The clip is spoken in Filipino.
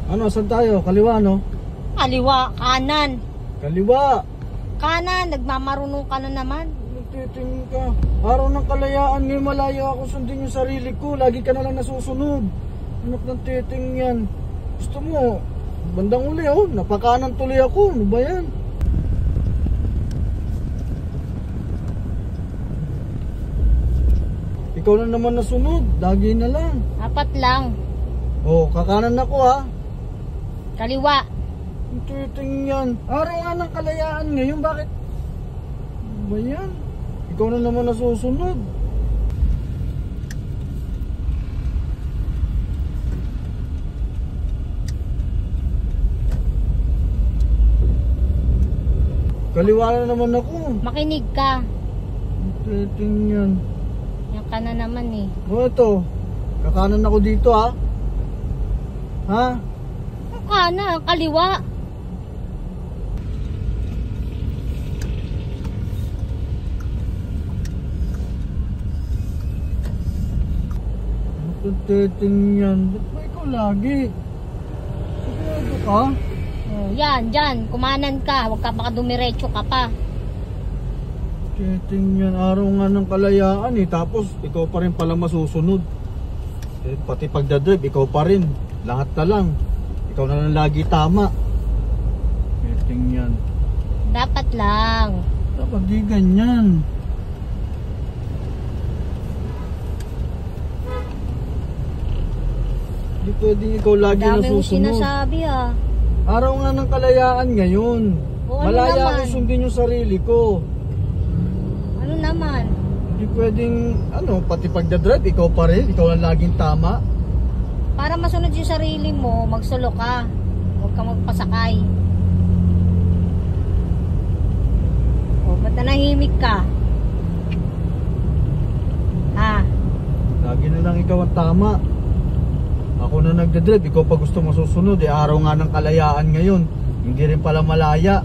Ano, saan tayo? Kaliwa, no? Kaliwa, kanan. Kaliwa! Kanan, nagmamarunong ka na naman. Nagtitingin ka. Araw ng kalayaan, ngayon malayo ako sundin yung sarili ko. Lagi ka na lang nasusunod. Anak ng titing yan. Gusto mo, bandang uli, oh. Napakanan tuloy ako. Ano ba yan? Ikaw na naman nasunod. Lagi na lang. Apat lang. Oh, kakanan ako, ha. Kaliwa. Ang titing yan. Araw nga ng kalayaan ngayon. Bakit? Ano ba yan? Ikaw na naman nasusunod. Kaliwa na naman ako. Makinig ka. Ang titing yan. Yan ka na naman eh. O ito, kakanan ako dito, ha? Ha? Ang kanan, kaliwa. Ang titing yan. Ba't ba ikaw lagi? Sigurado ka? Oh, yan, dyan. Kumanan ka. Huwag ka baka dumiretso ka pa. Titing yan. Araw nga ng kalayaan, eh. Tapos, ikaw pa rin pala masusunod. Eh, pati pagdadrive, ikaw pa rin. Lahat na lang. Ikaw na lang lagi tama. Titing yan. Dapat lang. Dapat di ganyan. Di pwedeng ikaw lagi Dami mong nasusunod. sinasabi ah. Araw nga ng kalayaan ngayon. O, ano Malaya naman? ako sundin yung sarili ko. Ano naman? Hindi pwedeng, pati pagdadrive, ikaw pa rin. Ikaw lang laging tama. Para masunod yung sarili mo, magsulo ka. Huwag ka magpasakay. O, ba't nanahimik ka? Ha? Lagi na lang ikaw ang tama. Ako na nagdadrive, ikaw pa gusto mo susunod. Araw nga ng kalayaan ngayon. Hindi rin pala malaya.